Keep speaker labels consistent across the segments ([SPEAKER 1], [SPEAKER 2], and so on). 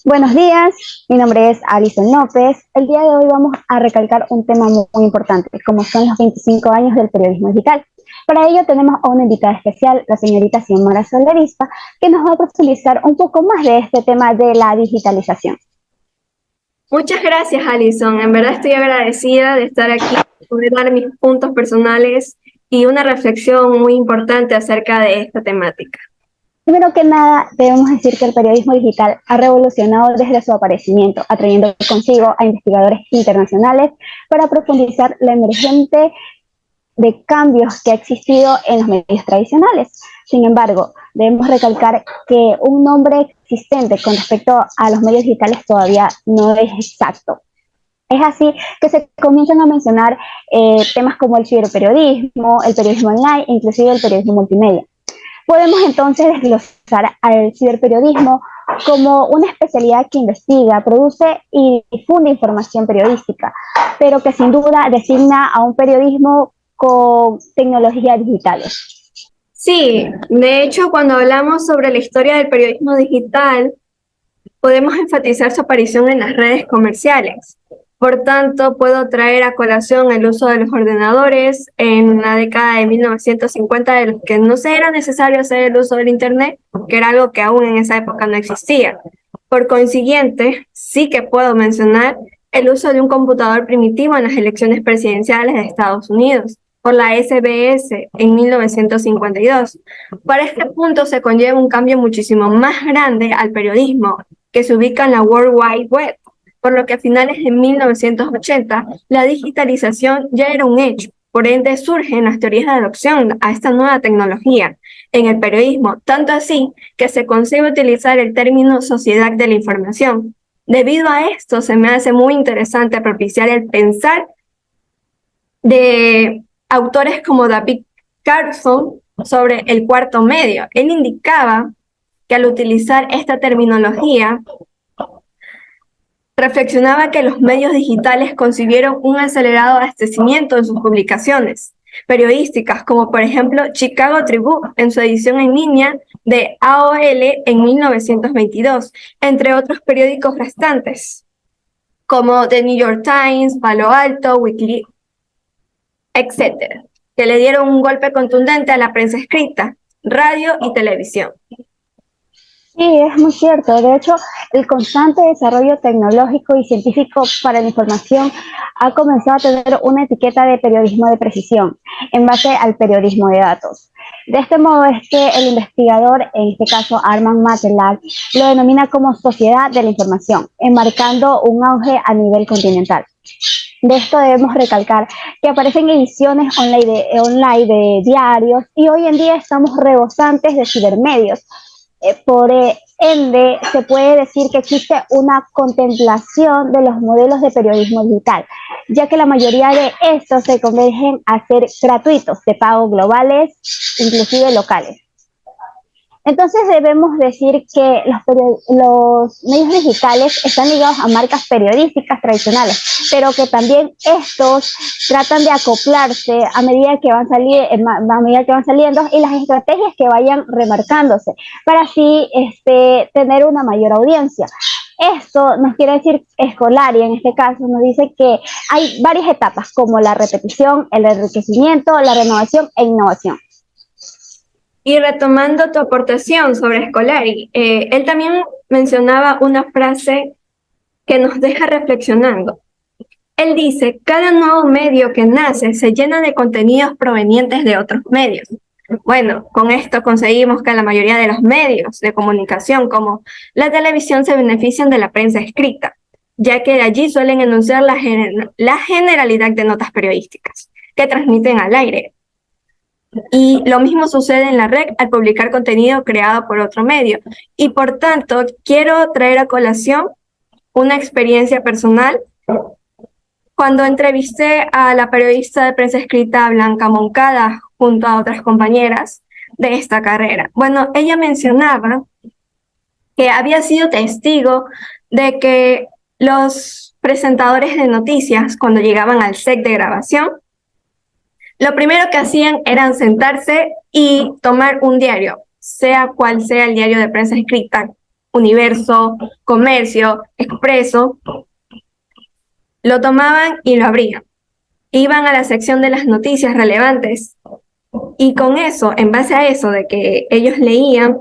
[SPEAKER 1] Buenos días, mi nombre es Alison López. El día de hoy vamos a recalcar un tema muy importante, como son los 25 años del periodismo digital. Para ello tenemos a una invitada especial, la señorita Xiomara Solderispa, que nos va a profundizar un poco más de este tema de la digitalización.
[SPEAKER 2] Muchas gracias, Alison. En verdad estoy agradecida de estar aquí, poder dar mis puntos personales y una reflexión muy importante acerca de esta temática.
[SPEAKER 1] Primero que nada, debemos decir que el periodismo digital ha revolucionado desde su aparecimiento, atrayendo consigo a investigadores internacionales para profundizar la emergente de cambios que ha existido en los medios tradicionales. Sin embargo, debemos recalcar que un nombre existente con respecto a los medios digitales todavía no es exacto. Es así que se comienzan a mencionar temas como el ciberperiodismo, el periodismo online, inclusive el periodismo multimedia. Podemos entonces desglosar al ciberperiodismo como una especialidad que investiga, produce y difunde información periodística, pero que sin duda designa a un periodismo con tecnologías digitales.
[SPEAKER 2] Sí, de hecho, cuando hablamos sobre la historia del periodismo digital, podemos enfatizar su aparición en las redes comerciales. Por tanto, puedo traer a colación el uso de los ordenadores en la década de 1950, de los que no se era necesario hacer el uso del Internet, que era algo que aún en esa época no existía. Por consiguiente, sí que puedo mencionar el uso de un computador primitivo en las elecciones presidenciales de Estados Unidos por la SBS en 1952. Para este punto se conlleva un cambio muchísimo más grande al periodismo, que se ubica en la World Wide Web, por lo que a finales de 1980 la digitalización ya era un hecho. Por ende surgen las teorías de adopción a esta nueva tecnología en el periodismo, tanto así que se concibe utilizar el término sociedad de la información. Debido a esto, se me hace muy interesante propiciar el pensar de autores como David Carlson sobre el cuarto medio. Él indicaba que al utilizar esta terminología, reflexionaba que los medios digitales concibieron un acelerado abastecimiento en sus publicaciones periodísticas, como por ejemplo Chicago Tribune en su edición en línea de AOL en 1922, entre otros periódicos restantes, como The New York Times, Palo Alto, Weekly, etcétera, que le dieron un golpe contundente a la prensa escrita, radio y televisión.
[SPEAKER 1] Sí, es muy cierto. De hecho, el constante desarrollo tecnológico y científico para la información ha comenzado a tener una etiqueta de periodismo de precisión en base al periodismo de datos. De este modo es que el investigador, en este caso Armand Matelar, lo denomina como sociedad de la información, enmarcando un auge a nivel continental. De esto debemos recalcar que aparecen ediciones online de diarios y hoy en día estamos rebosantes de cibermedios. Por ende, se puede decir que existe una contemplación de los modelos de periodismo digital, ya que la mayoría de estos se convergen a ser gratuitos, de pago globales, inclusive locales. Entonces debemos decir que los medios digitales están ligados a marcas periodísticas tradicionales, pero que también estos tratan de acoplarse a medida que van saliendo y las estrategias que vayan remarcándose para así tener una mayor audiencia. Esto nos quiere decir escolar y en este caso nos dice que hay varias etapas como la repetición, el enriquecimiento, la renovación e innovación.
[SPEAKER 2] Y retomando tu aportación sobre Scolari, él también mencionaba una frase que nos deja reflexionando. Él dice, cada nuevo medio que nace se llena de contenidos provenientes de otros medios. Bueno, con esto conseguimos que la mayoría de los medios de comunicación, como la televisión, se benefician de la prensa escrita, ya que de allí suelen enunciar la generalidad de notas periodísticas que transmiten al aire. Y lo mismo sucede en la red al publicar contenido creado por otro medio. Y por tanto, quiero traer a colación una experiencia personal. Cuando entrevisté a la periodista de prensa escrita Blanca Moncada junto a otras compañeras de esta carrera. Bueno, ella mencionaba que había sido testigo de que los presentadores de noticias, cuando llegaban al set de grabación, lo primero que hacían era sentarse y tomar un diario, sea cual sea el diario de prensa escrita Universo, Comercio, Expreso, lo tomaban y lo abrían. Iban a la sección de las noticias relevantes y con eso, en base a eso de que ellos leían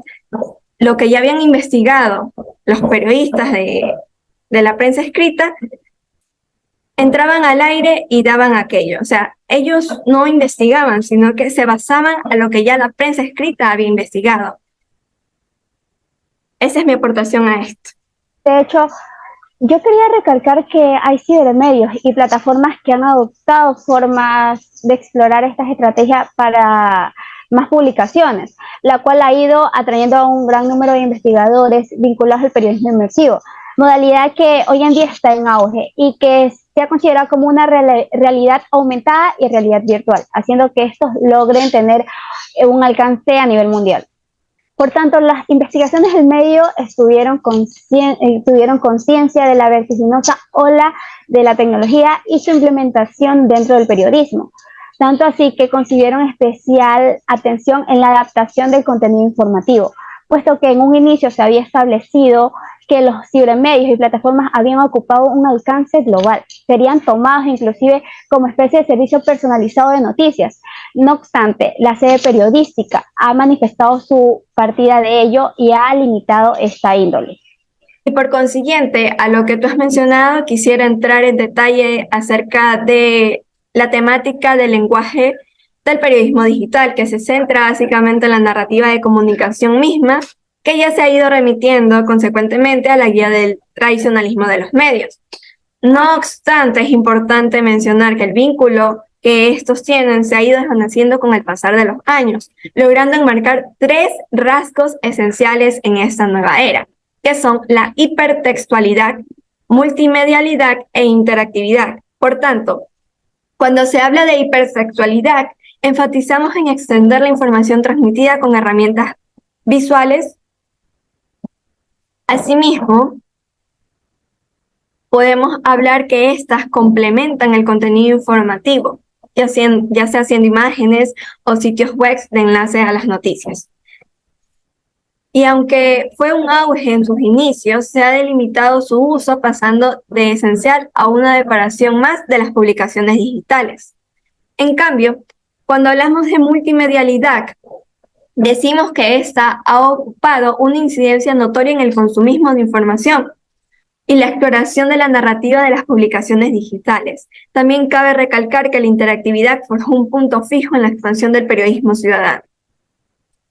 [SPEAKER 2] lo que ya habían investigado los periodistas de la prensa escrita, entraban al aire y daban aquello. O sea, ellos no investigaban, sino que se basaban en lo que ya la prensa escrita había investigado. Esa es mi aportación a esto.
[SPEAKER 1] De hecho, yo quería recalcar que hay cibermedios y plataformas que han adoptado formas de explorar estas estrategias para más publicaciones, la cual ha ido atrayendo a un gran número de investigadores vinculados al periodismo inmersivo, modalidad que hoy en día está en auge y que se ha considerado como una realidad aumentada y realidad virtual, haciendo que estos logren tener un alcance a nivel mundial. Por tanto, las investigaciones del medio tuvieron conciencia de la vertiginosa ola de la tecnología y su implementación dentro del periodismo. Tanto así que concibieron especial atención en la adaptación del contenido informativo, puesto que en un inicio se había establecido que los cibermedios y plataformas habían ocupado un alcance global, serían tomados inclusive como especie de servicio personalizado de noticias. No obstante, la sede periodística ha manifestado su partida de ello y ha limitado esta índole.
[SPEAKER 2] Y por consiguiente, a lo que tú has mencionado, quisiera entrar en detalle acerca de la temática del lenguaje del periodismo digital, que se centra básicamente en la narrativa de comunicación misma, que ya se ha ido remitiendo consecuentemente a la guía del tradicionalismo de los medios. No obstante, es importante mencionar que el vínculo que estos tienen se ha ido desvaneciendo con el pasar de los años, logrando enmarcar 3 rasgos esenciales en esta nueva era, que son la hipertextualidad, multimedialidad e interactividad. Por tanto, cuando se habla de hipertextualidad, enfatizamos en extender la información transmitida con herramientas visuales. Asimismo, podemos hablar que éstas complementan el contenido informativo, ya sea haciendo imágenes o sitios web de enlaces a las noticias. Y aunque fue un auge en sus inicios, se ha delimitado su uso pasando de esencial a una decoración más de las publicaciones digitales. En cambio, cuando hablamos de multimedialidad, decimos que ésta ha ocupado una incidencia notoria en el consumismo de información y la exploración de la narrativa de las publicaciones digitales. También cabe recalcar que la interactividad forjó un punto fijo en la expansión del periodismo ciudadano.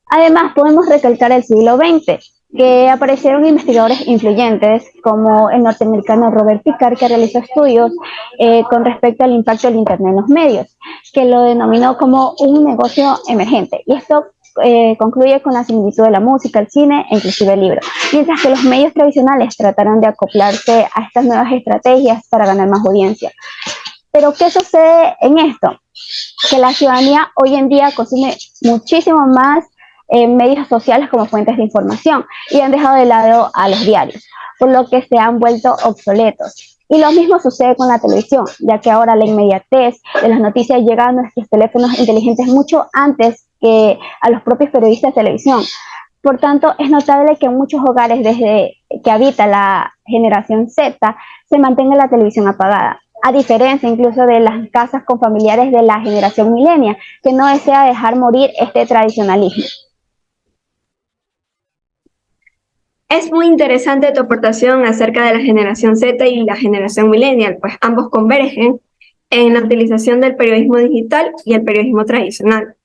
[SPEAKER 1] Además, podemos recalcar el siglo XX, que aparecieron investigadores influyentes como el norteamericano Robert Picard, que realizó estudios con respecto al impacto del Internet en los medios, que lo denominó como un negocio emergente. Y esto concluye con la similitud de la música, el cine e inclusive el libro. Mientras que los medios tradicionales trataron de acoplarse a estas nuevas estrategias para ganar más audiencia. Pero ¿qué sucede en esto? Que la ciudadanía hoy en día consume muchísimo más medios sociales como fuentes de información y han dejado de lado a los diarios, por lo que se han vuelto obsoletos. Y lo mismo sucede con la televisión, ya que ahora la inmediatez de las noticias llega a nuestros teléfonos inteligentes mucho antes que a los propios periodistas de televisión. Por tanto, es notable que en muchos hogares, desde que habita la generación Z, se mantenga la televisión apagada, a diferencia incluso de las casas con familiares de la generación millennial, que no desea dejar morir este tradicionalismo.
[SPEAKER 2] Es muy interesante tu aportación acerca de la generación Z y la generación millennial, pues ambos convergen en la utilización del periodismo digital y el periodismo tradicional.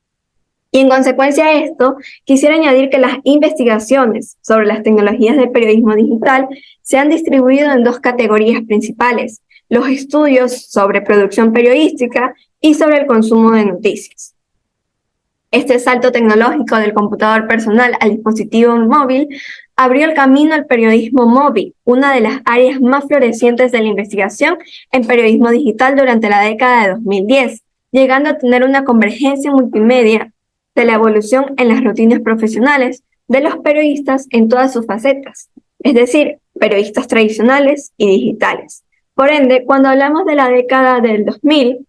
[SPEAKER 2] Y en consecuencia de esto, quisiera añadir que las investigaciones sobre las tecnologías del periodismo digital se han distribuido en 2 categorías principales: los estudios sobre producción periodística y sobre el consumo de noticias. Este salto tecnológico del computador personal al dispositivo móvil abrió el camino al periodismo móvil, una de las áreas más florecientes de la investigación en periodismo digital durante la década de 2010, llegando a tener una convergencia multimedia de la evolución en las rutinas profesionales de los periodistas en todas sus facetas, es decir, periodistas tradicionales y digitales. Por ende, cuando hablamos de la década del 2000,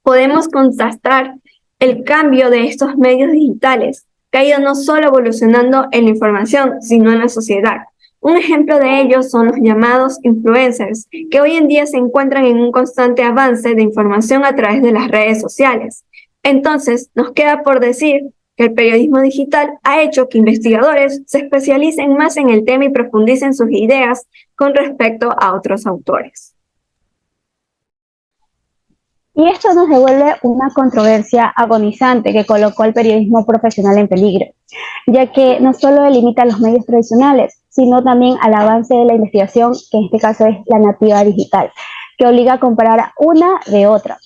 [SPEAKER 2] podemos constatar el cambio de estos medios digitales, que ha ido no solo evolucionando en la información, sino en la sociedad, Un ejemplo de ello son los llamados influencers, que hoy en día se encuentran en un constante avance de información a través de las redes sociales. Entonces, nos queda por decir que el periodismo digital ha hecho que investigadores se especialicen más en el tema y profundicen sus ideas con respecto a otros autores.
[SPEAKER 1] Y esto nos devuelve una controversia agonizante que colocó al periodismo profesional en peligro, ya que no solo delimita los medios tradicionales, sino también al avance de la investigación, que en este caso es la nativa digital, que obliga a comparar una de otra,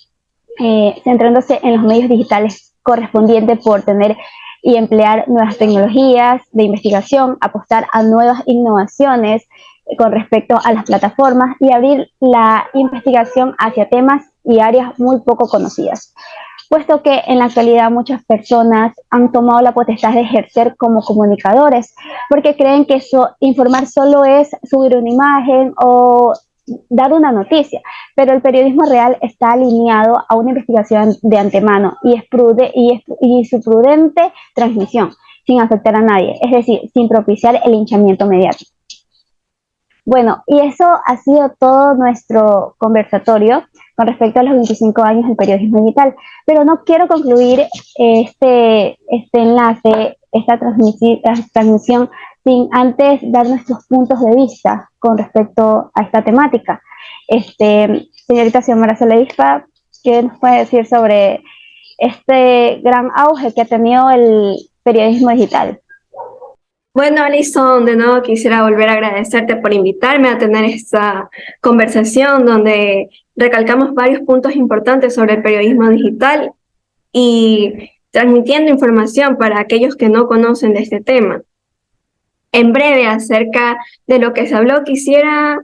[SPEAKER 1] centrándose en los medios digitales correspondientes por tener y emplear nuevas tecnologías de investigación, apostar a nuevas innovaciones con respecto a las plataformas y abrir la investigación hacia temas y áreas muy poco conocidas, puesto que en la actualidad muchas personas han tomado la potestad de ejercer como comunicadores, porque creen que informar solo es subir una imagen o dar una noticia, pero el periodismo real está alineado a una investigación de antemano y su prudente transmisión, sin afectar a nadie, es decir, sin propiciar el linchamiento mediático. Bueno, y eso ha sido todo nuestro conversatorio con respecto a los 25 años del periodismo digital, pero no quiero concluir este enlace, esta transmisión, sin antes dar nuestros puntos de vista con respecto a esta temática. Señorita Xiomara Soledispa, ¿qué nos puede decir sobre este gran auge que ha tenido el periodismo digital?
[SPEAKER 2] Bueno, Alison, de nuevo quisiera volver a agradecerte por invitarme a tener esta conversación donde recalcamos varios puntos importantes sobre el periodismo digital y transmitiendo información para aquellos que no conocen de este tema. En breve, acerca de lo que se habló, quisiera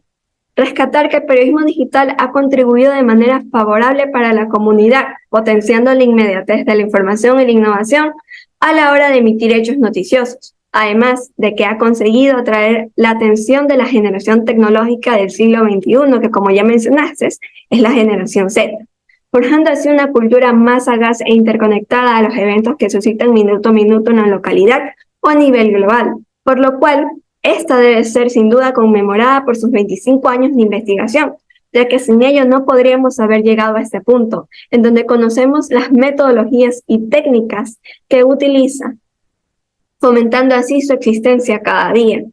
[SPEAKER 2] rescatar que el periodismo digital ha contribuido de manera favorable para la comunidad, potenciando la inmediatez de la información y la innovación a la hora de emitir hechos noticiosos. Además de que ha conseguido atraer la atención de la generación tecnológica del siglo XXI, que como ya mencionaste, es la generación Z, forjando así una cultura más sagaz e interconectada a los eventos que suscitan minuto a minuto en la localidad o a nivel global, por lo cual esta debe ser sin duda conmemorada por sus 25 años de investigación, ya que sin ello no podríamos haber llegado a este punto, en donde conocemos las metodologías y técnicas que utiliza, fomentando así su existencia cada día.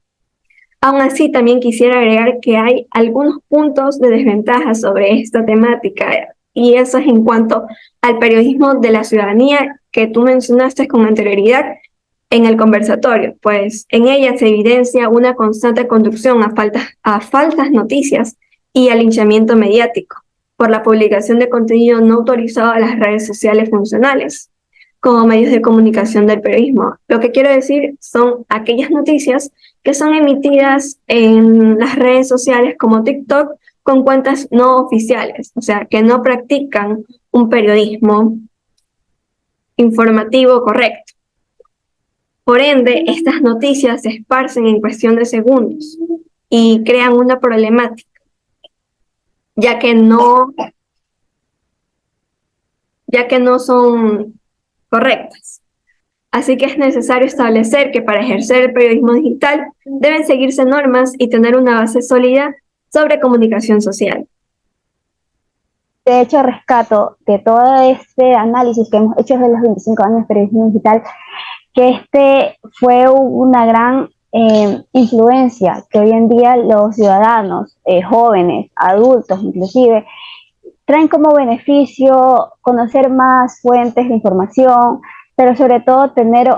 [SPEAKER 2] Aún así, también quisiera agregar que hay algunos puntos de desventaja sobre esta temática, y eso es en cuanto al periodismo de la ciudadanía que tú mencionaste con anterioridad en el conversatorio, pues en ella se evidencia una constante conducción a falsas noticias y al linchamiento mediático por la publicación de contenido no autorizado a las redes sociales funcionales como medios de comunicación del periodismo. Lo que quiero decir son aquellas noticias que son emitidas en las redes sociales como TikTok con cuentas no oficiales, o sea, que no practican un periodismo informativo correcto. Por ende, estas noticias se esparcen en cuestión de segundos y crean una problemática, ya que no son correctas. Así que es necesario establecer que para ejercer el periodismo digital deben seguirse normas y tener una base sólida sobre comunicación social.
[SPEAKER 1] De hecho, rescato de todo este análisis que hemos hecho de los 25 años de periodismo digital, que fue una gran influencia que hoy en día los ciudadanos, jóvenes, adultos inclusive, traen como beneficio conocer más fuentes de información, pero sobre todo tener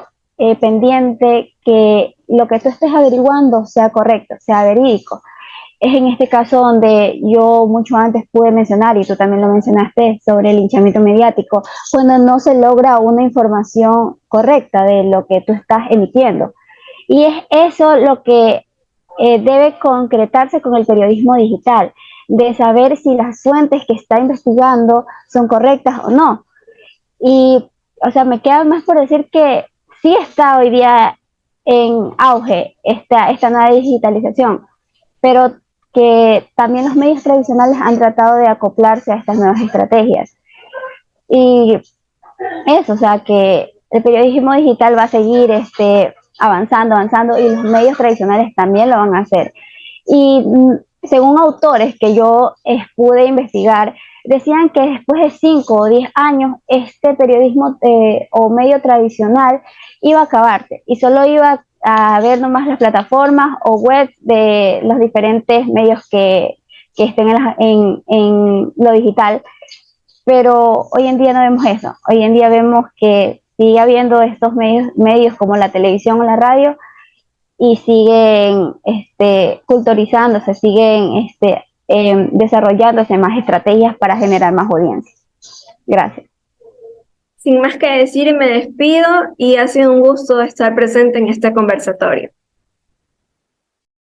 [SPEAKER 1] pendiente que lo que tú estés averiguando sea correcto, sea verídico. Es en este caso donde yo mucho antes pude mencionar, y tú también lo mencionaste, sobre el linchamiento mediático, cuando no se logra una información correcta de lo que tú estás emitiendo. Y es eso lo que debe concretarse con el periodismo digital, de saber si las fuentes que está investigando son correctas o no. Y, o sea, me queda más por decir que sí está hoy día en auge esta nueva digitalización, pero que también los medios tradicionales han tratado de acoplarse a estas nuevas estrategias. Y eso, o sea, que el periodismo digital va a seguir avanzando y los medios tradicionales también lo van a hacer. Y según autores que yo pude investigar, decían que después de 5 o 10 años este periodismo o medio tradicional iba a acabarse y solo iba a ver nomás las plataformas o web de los diferentes medios que estén en lo digital. Pero hoy en día no vemos eso. Hoy en día vemos que sigue habiendo estos medios como la televisión o la radio y siguen culturizándose, siguen desarrollándose más estrategias para generar más audiencia. Gracias.
[SPEAKER 2] Sin más que decir, me despido y ha sido un gusto estar presente en este conversatorio.